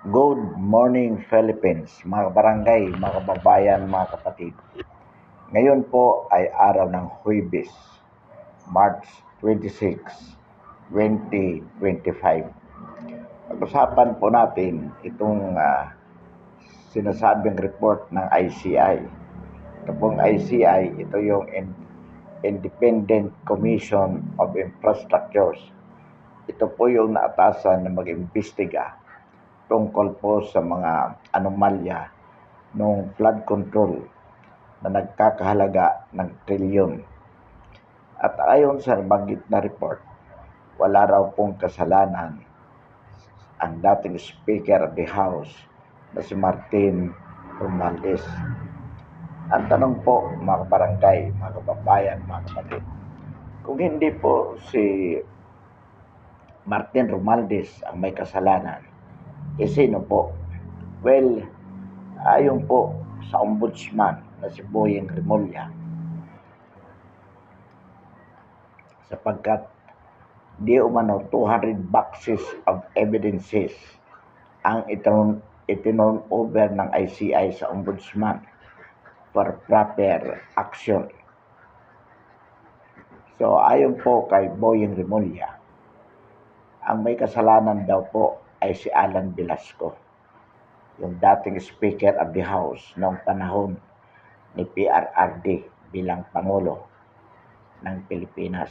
Good morning Philippines, mga barangay, mga kababayan, mga kapatid. Ngayon po ay araw ng Huwebes, March 26, 2025. Pag-usapan po natin itong sinasabing report ng ICI. Ito pong ICI, ito yung Independent Commission of Infrastructures. Ito po yung naatasan na mag-imbestiga tungkol po sa mga anomalya ng flood control na nagkakahalaga ng trilyon. At ayon sa nabanggit na report, wala raw pong kasalanan ang dating Speaker of the House na si Martin Romualdez. Ang tanong po, mga barangay, mga kababayan, mga kapatid, kung hindi po si Martin Romualdez ang may kasalanan, sino po? Well, ayon po sa ombudsman na si Boyeng Rimulya, sapagkat di umano 200 boxes of evidences ang itinon over ng ICI sa ombudsman for proper action. So ayon po kay Boyeng Rimulya, ang may kasalanan daw po ay si Alan Velasco, yung dating Speaker of the House noong panahon ni PRRD bilang Pangulo ng Pilipinas.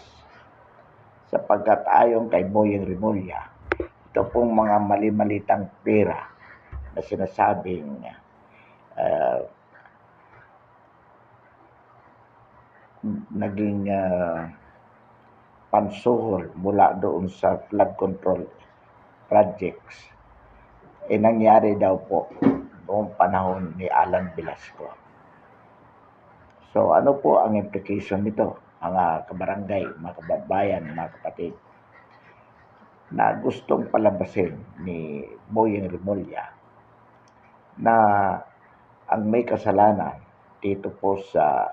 Sapagkat ayon kay Boyeng Rimulya, ito pong mga mali-malitang pera na sinasabing naging pansuhol mula doon sa flood control projects, nangyari daw po noong panahon ni Alan Velasco. So ano po ang implication nito, mga kabarangay, mga kababayan, mga kapatid, na gustong palabasin ni Boyeng Rimulya na ang may kasalanan dito po sa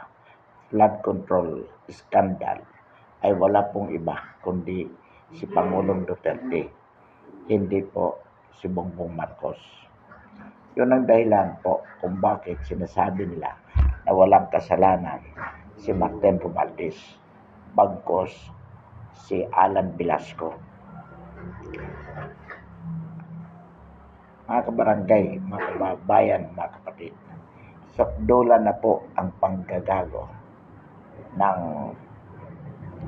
flood control scandal ay wala pong iba kundi si Pangulong Duterte, hindi po si Bongbong Marcos. Yun ang dahilan po kung bakit sinasabi nila na walang kasalanan si Martin Romualdez, bagkos si Alan Velasco. Mga kabarangay, mga kababayan, mga kapatid, sakdola na po ang panggagago ng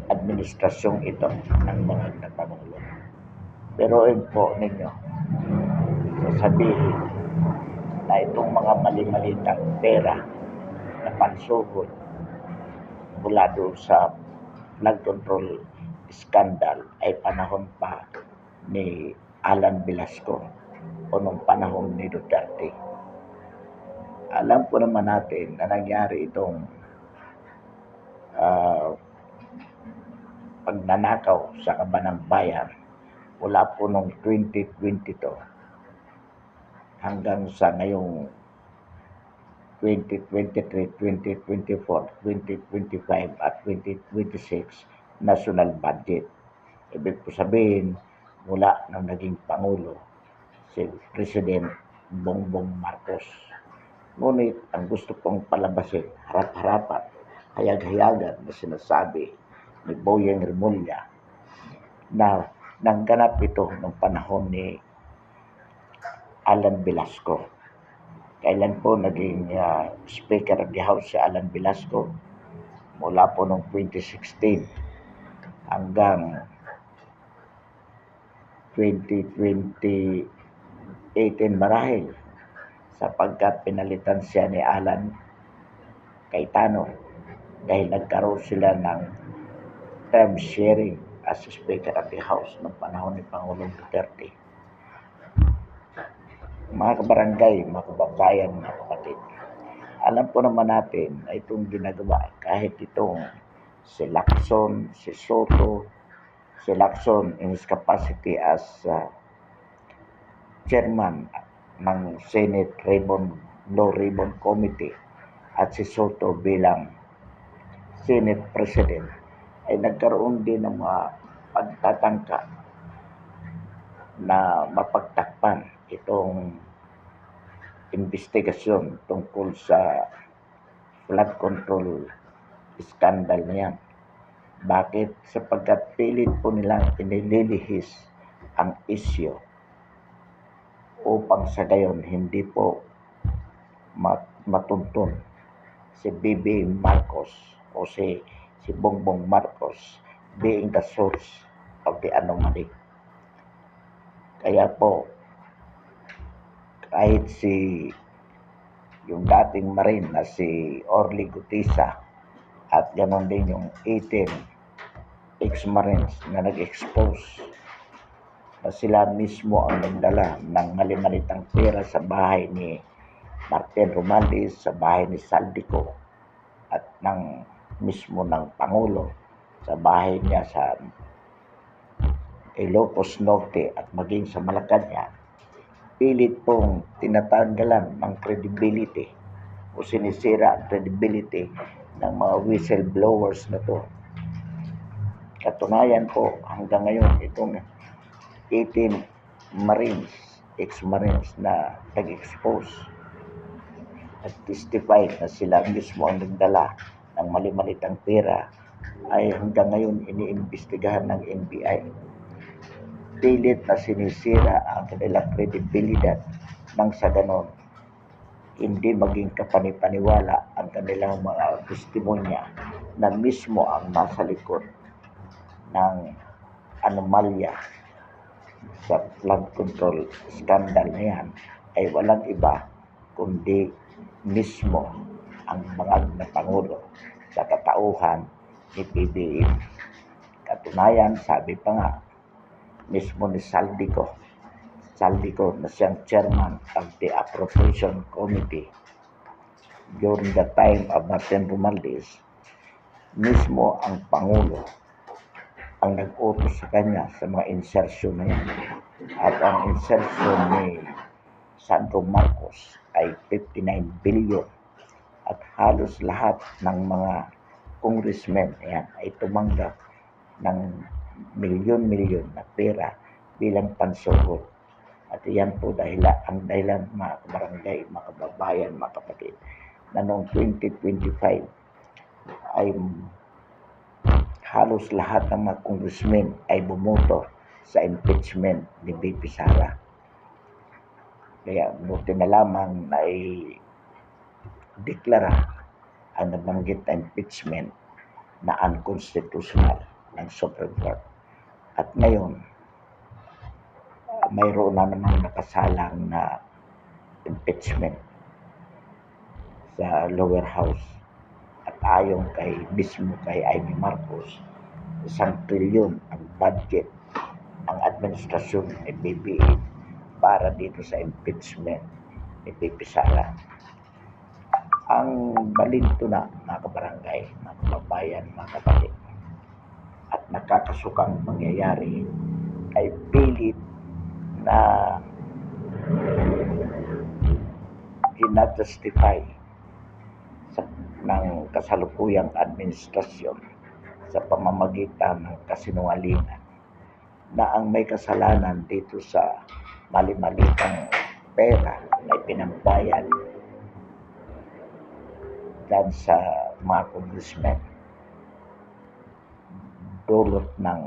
administrasyong ito ng mga nagpapangulo. Pero yun po ninyo, sasabihin na itong mga mali-malitang pera na pansuhod mula doon sa flood control scandal ay panahon pa ni Alan Velasco o nung panahon ni Duterte. Alam po naman natin na nangyari itong pagnanakaw sa kabanang bayan mula po noong 2022 hanggang sa ngayong 2023, 2024, 2025 at 2026 national budget. Ibig po sabihin, mula nang naging Pangulo si President Bongbong Marcos. Ngunit ang gusto pong palabasin, harap-harapan, hayag-hayagan na sinasabi ni Boyeng Rimulya na nangganap ito noong panahon ni Alan Velasco. Kailan po naging Speaker of the House si Alan Velasco? Mula po noong 2016 hanggang 2018 marahil, sapagkat pinalitan siya ni Alan Cayetano dahil nagkaroon sila ng term sharing as Speaker of the House noong panahon ni Pangulong Duterte. Mga kabarangay, mga kababayan, mga kapatid, alam po naman natin na itong ginagawa, kahit itong si Lacson, si Soto, si Lacson in his capacity as chairman ng Senate Law Ribbon Committee at si Soto bilang Senate President, ay nagkaroon din ng mga pagtatangka na mapagtakpan itong investigasyon tungkol sa flood control scandal na yan. Bakit? Sapagkat pilit po nilang inililihis ang isyu upang sa gayon hindi po matuntun si BBM Marcos o si Bongbong Marcos being the source of the anomaly. Kaya po, kahit yung dating Marine na si Orly Gutisa at ganoon din yung 18 ex-Marines na nag-expose na sila mismo ang nagdala ng mali-malitang pera sa bahay ni Martin Romualdez, sa bahay ni Saldico at mismo ng Pangulo sa bahay niya sa Ilocos Norte at maging sa Malacanang, pilit pong tinatanggalan ng credibility o sinisira ang credibility ng mga whistleblowers na to. Katunayan po, hanggang ngayon itong 18 Marines, ex-Marines na nag-expose at testify na sila mismo ang nagdala ng mali-malitang pera ay hanggang ngayon iniimbestigahan ng NBI. Pilit na sinisira ang kanilang kredibilidad nang sa ganon hindi maging kapanipaniwala ang kanilang mga testimonya na mismo ang nasa likod ng anomalya sa flood control scandal na yan ay walang iba kundi mismo ang mga na Pangulo sa katauhan ni PBM. Katunayan, sabi pa nga mismo ni Saldico na siyang chairman of the Appropriation Committee during the time of Martin Romualdez, mismo ang Pangulo ang nag-utos sa kanya sa mga insertion na yan. At ang insertion ni Sandro Marcos ay 59 billion at halos lahat ng mga congressmen yan ay tumanggap ng milyon-milyon na pera bilang pansugod. At iyan po ang dahilan mga kabarangay, mga kababayan, mga kapatid, na noong 2025 ay halos lahat ng mga congressmen ay bumoto sa impeachment ni BP Sara. Kaya buti na lamang na deklara ang nabanggit na impeachment na unconstitutional ng Supreme Court. At ngayon, mayroon na namang nakasalang na impeachment sa lower house. At ayon mismo kay Amy Marcos, 1 trilyon ang budget ng administrasyon ni BBM para dito sa impeachment ni BP Sara. Ang balinto na mga kabarangay, mga kababayan, mga kapatid, at nakakasukang mangyayari ay pilit na ginajustify ng kasalukuyang administrasyon sa pamamagitan ng kasinungalingan na ang may kasalanan dito sa mali-malitang pera na pinambayad dyan sa mga congressmen dulot ng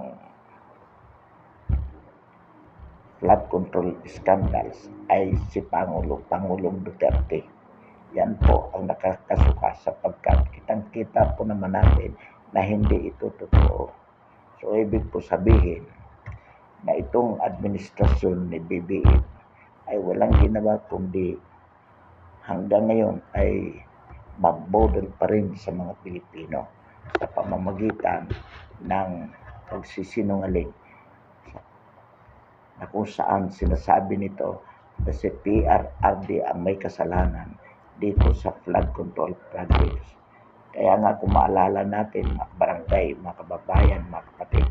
flood control scandals ay si Pangulong Duterte. Yan po ang nakakasuka sapagkat kitang-kita po naman natin na hindi ito totoo. So ibig po sabihin na itong administrasyon ni BBM ay walang ginawa kundi hanggang ngayon ay magbodol pa rin sa mga Pilipino sa pamamagitan ng pagsisinungaling na kung saan sinasabi nito na si PRRD ang may kasalanan dito sa flood control projects. Kaya nga kung maalala natin mga barangay, mga kababayan, mga kapatid,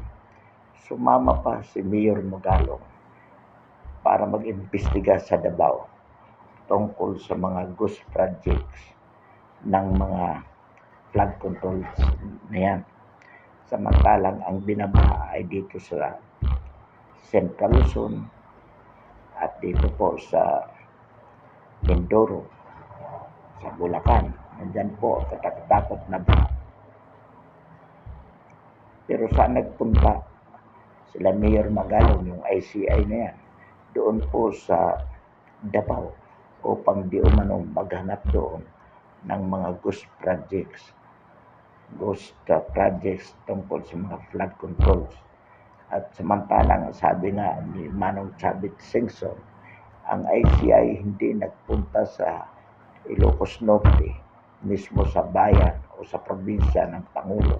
sumama pa si Mayor Magalong para mag-imbestiga sa Davao tungkol sa mga ghost projects ng mga flood controls na yan. Samantalang ang binabaha ay dito sa Central Luzon At dito po sa Mindoro, sa Bulacan, nandyan po katakot na baha. Pero saan nagpunta sila Mayor Magalong, yung ICI na yan, doon po sa Davao upang di umano maghanap doon ng mga ghost projects tungkol sa mga flood controls. At samantalang sabi nga ni Manong Chavit Singson, ang ICI hindi nagpunta sa Ilocos Norte, mismo sa bayan o sa probinsya ng Pangulo,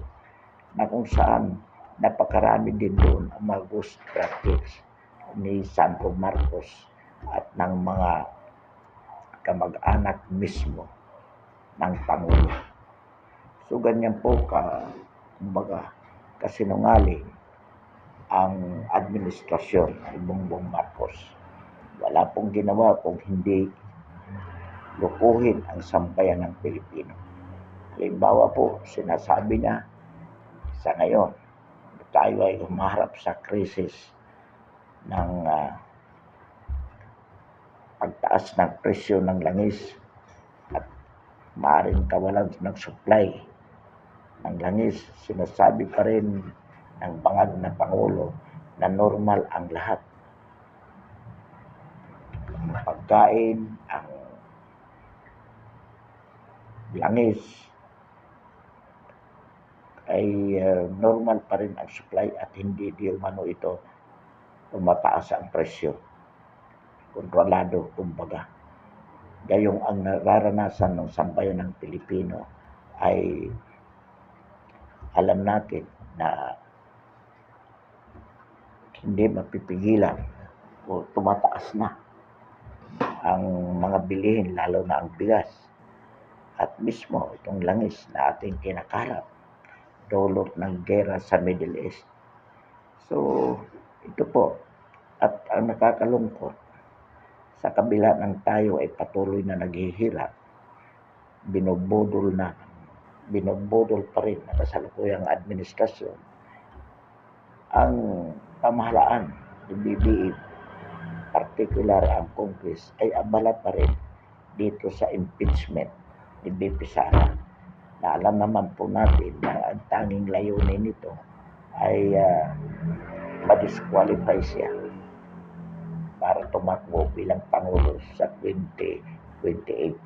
na kung saan napakarami din doon ang mga ghost projects ni Santo Marcos at ng mga kamag-anak mismo ng Pangulo. So ganyan po kumbaga, kasinungaling ang administrasyon ni Bongbong Marcos. Wala pong ginawa kung hindi lukuhin ang sambayan ng Pilipino. Halimbawa po, sinasabi niya sa ngayon, tayo ay humaharap sa krisis ng pagtaas ng presyo ng langis at maaaring kawalan ng supply ng langis. Sinasabi pa rin ng bangag na Pangulo na normal ang lahat. Ang pagkain, ang langis ay normal pa rin ang supply at hindi di umano ito tumataas ang presyo. Kontrolado, kumbaga. Gayong ang nararanasan ng sambayan ng Pilipino ay alam natin na hindi mapipigilan o tumataas na ang mga bilihin, lalo na ang bigas at mismo itong langis na ating kinakalap dulot ng gera sa Middle East. So ito po, at ang nakakalungkot, sa kabila ng tayo ay patuloy na naghihirap, binubudol pa rin ng kasalukuyang administrasyon ang pamahalaan ni BBM, particular ang Congress, ay abala pa rin dito sa impeachment ni BP Sara, na alam naman po natin na ang tanging layunin nito ay ma-disqualify siya para tumakbo bilang Pangulo sa 2028.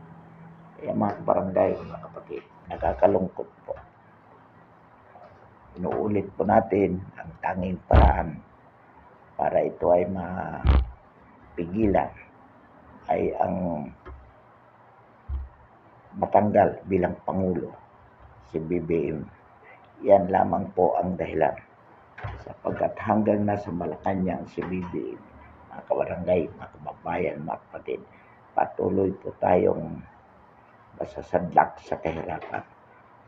Kaya mga barangay, mga kapatid, nakakalungkot po. Inuulit po natin ang tanging paraan para ito ay mapigilan ay ang matanggal bilang Pangulo si BBM. Yan lamang po ang dahilan. Sapagkat hanggang nasa Malacanang si BBM, mga kabarangay, mga kababayan, mga kapatid, patuloy po tayong masasadlak sa kahirapan.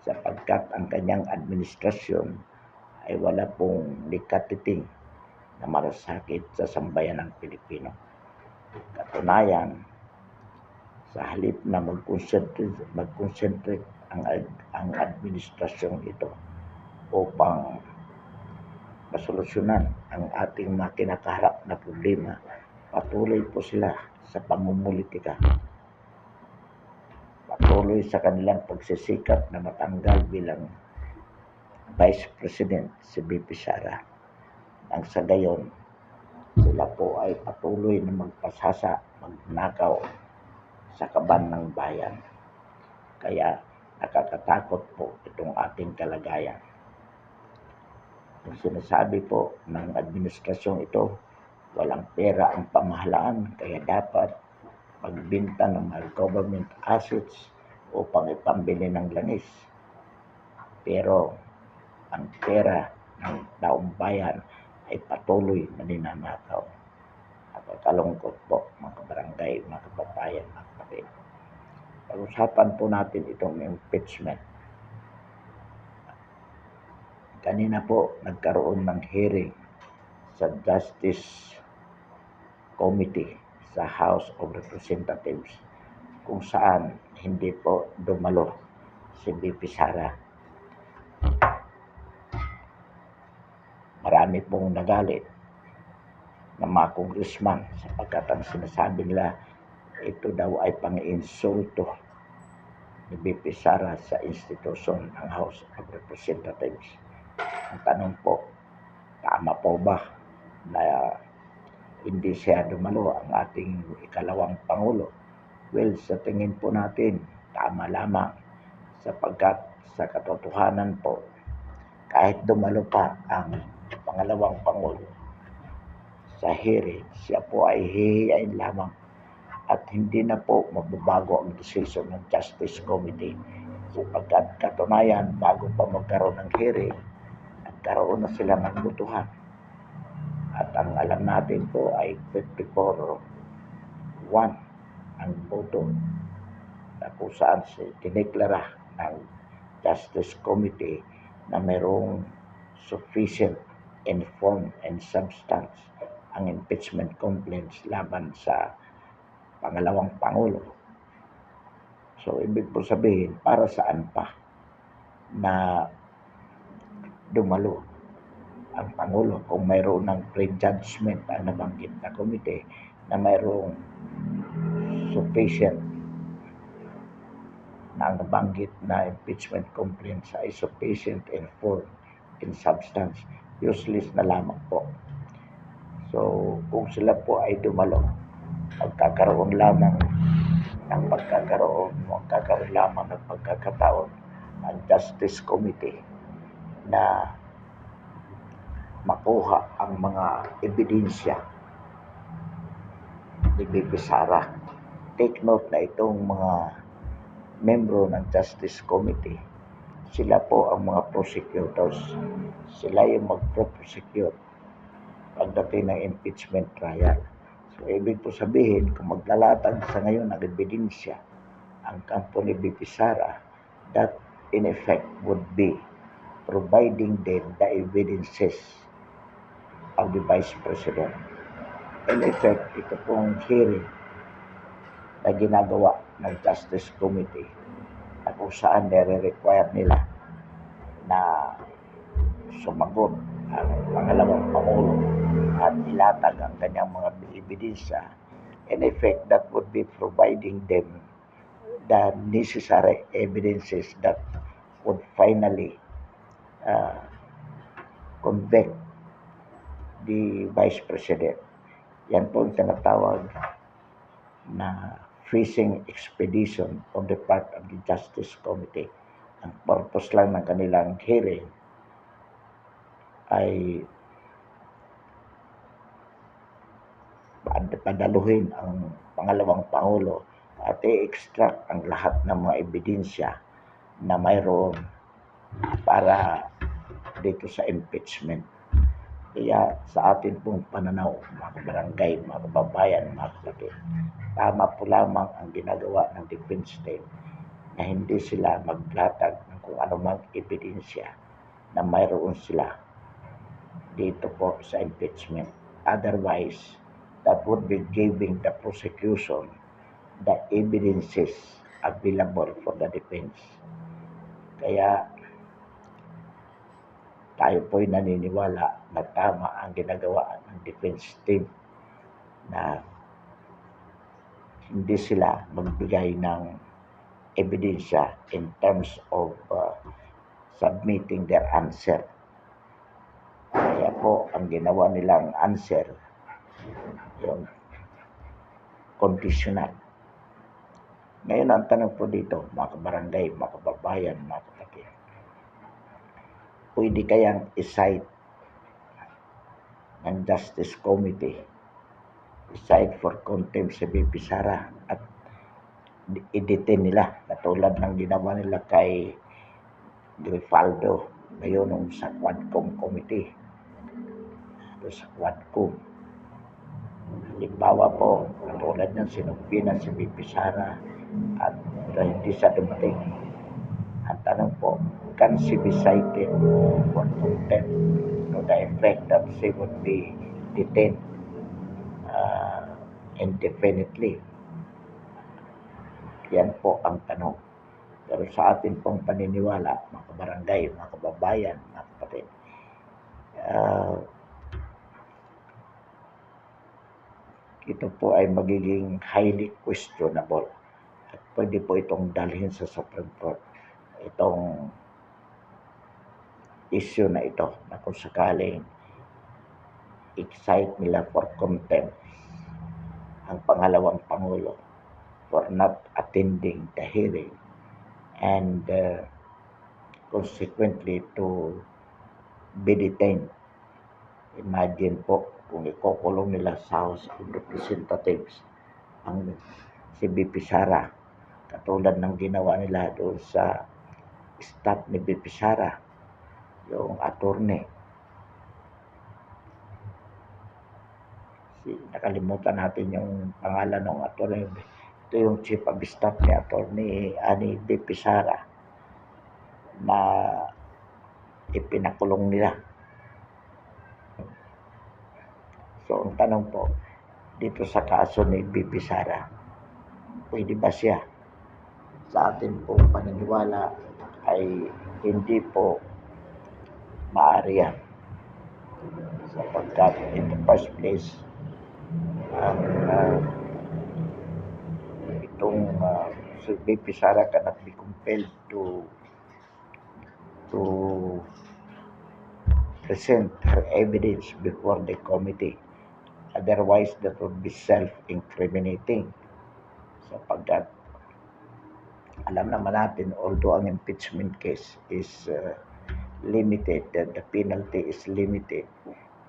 Sapagkat ang kanyang administrasyon ay wala pong likatiting na marasakit sa sambayan ng Pilipino. Katunayan, sa halip na mag-concentrate ang administrasyong ito upang masolusyonan ang ating mga kinakaharap na problema, patuloy po sila sa pamumulitika. Patuloy sa kanilang pagsisikap na matanggal bilang Vice President si BP Sara. Nang sa gayon, sila po ay patuloy na magpasasa, magnakaw sa kaban ng bayan. Kaya nakakatakot po itong ating kalagayan. Ang sinasabi po ng administrasyong ito, walang pera ang pamahalaan, kaya dapat magbenta ng mga government assets upang ipambili ng langis. Pero ang pera ng taong bayan ay patuloy na ninanakaw. Nakakalungkot po, mga kabarangay, mga kababayan, mga kapatid. Pag-usapan po natin itong impeachment. Kanina po nagkaroon ng hearing sa Justice Committee sa House of Representatives kung saan hindi po dumalo si BP Sara. Marami pong nagalit ng mga congressman sapagkat ang sinasabi nila ito daw ay pang-insulto ni VP Sara sa institusyon ng House of Representatives. Ang tanong po, tama po ba na hindi siya dumalo ang ating ikalawang Pangulo? Well, sa tingin po natin, tama lamang sapagkat sa katotohanan po, kahit dumalo pa ang pangalawang Pangulo sa hearing, siya po ay hihiyain lamang at hindi na po magbabago ang decision ng Justice Committee sapagkat katunayan bago pa magkaroon ng hearing, nagkaroon na sila ng botohan. At ang alam natin po ay 54-1 ang boto na kung saan tineklara ng Justice Committee na mayroong sufficient in form and substance ang impeachment complaints laban sa pangalawang Pangulo. So, ibig po sabihin, para saan pa na dumalo ang Pangulo kung mayroon ng prejudgment ang nabanggit na komite na mayroong sufficient na ang nabanggit na impeachment complaints ay sufficient in form in substance, useless na lamang po. So, kung sila po ay dumalo, magkakaroon lamang ng pagkakataon ang Justice Committee na makuha ang mga ebidensya ni VP Sara. Take note na itong mga membro ng Justice Committee, sila po ang mga prosecutors. Sila yung magpo-prosecute pagdating ng impeachment trial. So, ibig po sabihin, kung maglalatag sa ngayon ng ebidensya ang kampo ni VP Sara, that in effect would be providing them the evidences of the Vice President. In effect, ito pong hearing na ginagawa ng Justice Committee na kung saan nire-require nila na sumagot ang pangalawang Pangulo at ilatag ang kanyang mga ebidensya. In effect, that would be providing them the necessary evidences that would finally convict the Vice President. Yan po ang tinatawag na fishing expedition on the part of the Justice Committee. Ang purpose lang ng kanilang hearing ay padaluhin ang pangalawang Pangulo at i-extract ang lahat ng mga ebidensya na mayroon para dito sa impeachment. Kaya sa atin pong pananaw, mga kabarangay, mga kababayan, mga kapatid, tama po lamang ang ginagawa ng defense team na hindi sila maglatag ng kung anumang ebidensya na mayroon sila dito po sa impeachment. Otherwise, that would be giving the prosecution the evidences available for the defense. Kaya tayo po'y naniniwala na tama ang ginagawa ng defense team na hindi sila magbigay ng ebidensya in terms of submitting their answer. Kaya po, ang ginawa nilang answer, yung conditional. Ngayon, ang tanong po dito, mga kabarangay, mga kababayan, mga kapatid, pwede kayang i-cite ng Justice Committee, i-cite for contempt si VP Sara at i-detain nila, katulad ng ginawa nila kay Grifaldo ngayon nung sa Quadcom Committee. Sa Quadcom. Halimbawa po, katulad ng sinumpinan si VP Sara at hindi sa dumating. Ang tanong po, can she be cited for contempt to the effect that she would be detained indefinitely? Yan po ang tanong. Pero sa atin pong paniniwala, mga kabarangay, mga kababayan, mga kapatid, ito po ay magiging highly questionable at pwede po itong dalhin sa Supreme Court. Itong issue na ito na kung sakaling excite nila for contempt ang pangalawang Pangulo for not attending the hearing and consequently to be detained. Imagine po kung ikukulong nila sa House of Representatives ang si BP Sara, katulad ng ginawa nila doon sa staff ni BP Sara, yung attorney. Nakalimutan natin yung pangalan ng attorney. Ito yung chief of staff ni attorney ani BP Sara na ipinakulong nila. So, ang tanong po, dito sa kaso ni BP Sara, pwede ba siya? Sa atin pong paniniwala ay hindi po maaari yan. Sapagkat in the first place, ang itong si BP Sara cannot be compelled to present her evidence before the committee. Otherwise, that would be self-incriminating. Sapagkat alam naman natin, although ang impeachment case is limited, that the penalty is limited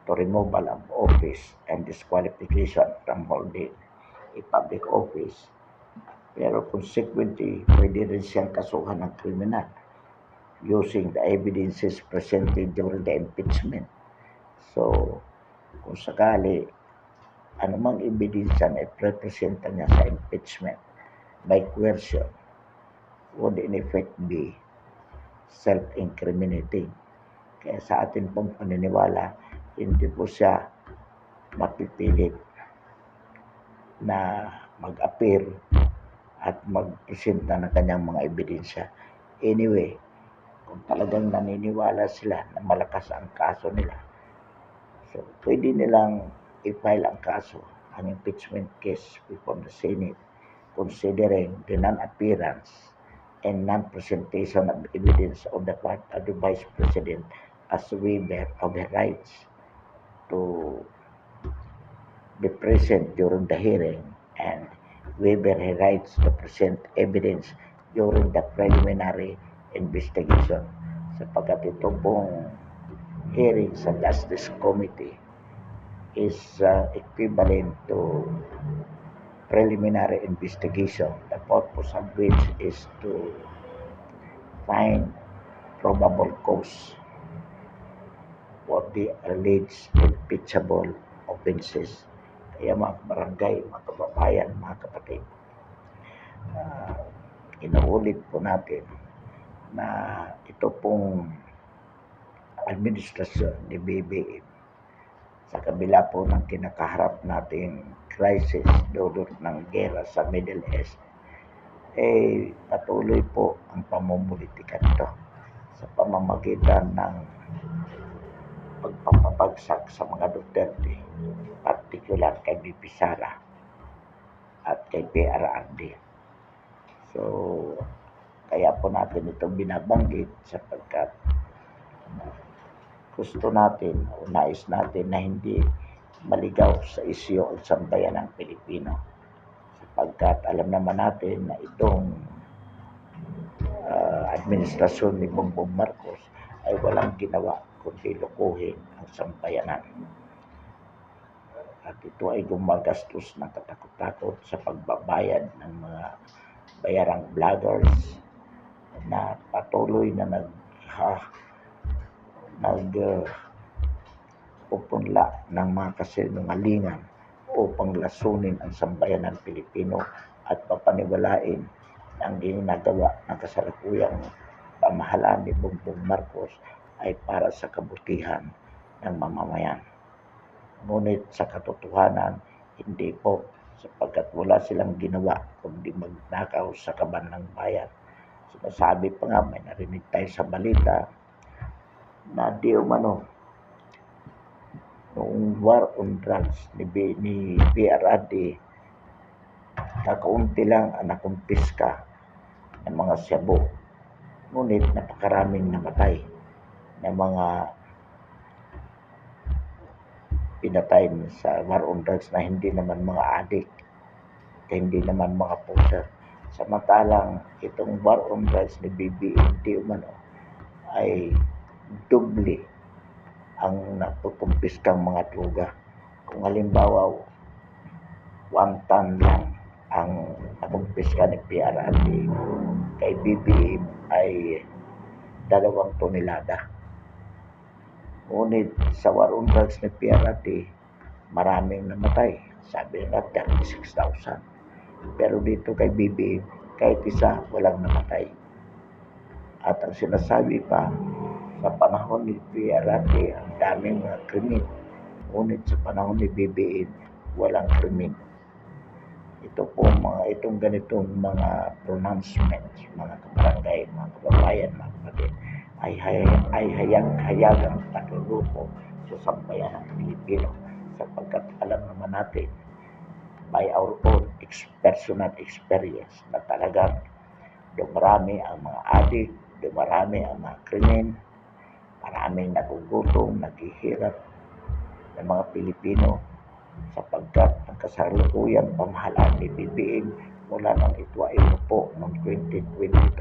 to removal of office and disqualification from holding a public office. Pero consequently, pwede rin siyang kasuhan ng kriminal using the evidences presented during the impeachment. So, kung sakali, anumang ebidensya na iprepresenta niya sa impeachment by coercion would in effect be self-incriminating. Kaya sa atin pong paniniwala, hindi po siya mapipilit na mag-appear at magpresenta ng kanyang mga ebidensya. Anyway, kung talagang naniniwala sila na malakas ang kaso nila, so pwede nilang i-file ang kaso, ang impeachment case before the Senate, considering the non-appearance and non-presentation of evidence on the part of the Vice President as waiver of her rights to be present during the hearing and waiver her rights to present evidence during the preliminary investigation. Sapagkat ito pong hearing sa Justice Committee is equivalent to preliminary investigation, the purpose of which is to find probable cause for the alleged impeachable offenses. Kaya mga barangay, mga kababayan, mga kapatid, inuulit po natin na ito pong administrasyon ni BBM sa kabila po ng kinakaharap nating crisis dulot ng gera sa Middle East, patuloy po ang pamumulitika nito sa pamamagitan ng pagpapabagsak sa mga Duterte, particular kay BP Sara at kay PRRD. So, kaya po natin ito binabanggit sapagkat gusto natin o nais natin na hindi maligaw sa isyu ang sambayan ng Pilipino. Sapagkat alam naman natin na itong administrasyon ni Bongbong Marcos ay walang ginawa kundi lukuhin ang sambayanan. At ito ay gumagastos ng katakot-takot sa pagbabayad ng mga bayarang vloggers na patuloy na pupunla ng mga kasinungalingan upang lasunin ang sambayanan Pilipino at papaniwalain na ang ginagawa ng kasalukuyang pamahalaan ni Bongbong Marcos ay para sa kabutihan ng mamamayan. Ngunit sa katotohanan, hindi po, sapagkat wala silang ginawa kundi magnakaw sa kaban ng bayan. Sinasabi pa nga, may narinig tayo sa balita na di umano noong war on drugs ni PRRD, kakaunti lang ang nakumpiska ng mga shabu. Ngunit napakaraming namatay ng mga pinatay sa war on drugs na hindi naman mga addict, hindi naman mga poser. Samantalang itong war on drugs ni BBM di umano ay doble ang napukumpiskang mga droga. Kung halimbawa 1 ton lang ang nakumpiska ni PRRD, kay BBM ay 2 tonelada. Ngunit sa war on drugs ni PRRD, maraming namatay. Sabi nila 36,000. Pero dito kay BBM, kahit isa, walang namatay. At ang sinasabi pa, sa panahon ni PRRD, ang daming mga krimen. Ngunit sa panahon ni BBM, walang krimen. Itong ganitong mga pronouncements, mga kabarangay, mga kababayan, mga kapatid, ay hayag-hayagang panlulupo sa sambayan ng Pilipino, sapagkat alam naman natin by our own personal experience na talagang dumarami ang mga adik, dumarami ang mga krimen, maraming nagugutom, naghihirap ng mga Pilipino, sapagkat ang kasalukuyang pamahalaan ni BBM mula nang ito ay umupo noong 2022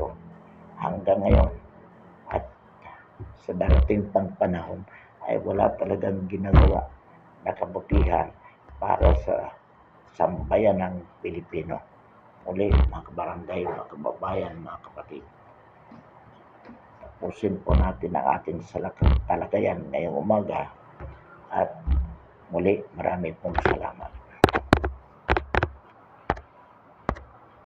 hanggang ngayon at sa darating pang panahon ay wala talagang ginagawa na kabutihan para sa sambayan ng Pilipino. Muli, mga kabarangay, mga kababayan, mga kapatid, tapusin po natin ang ating talakayan ngayong umaga at muli, marami pong salamat.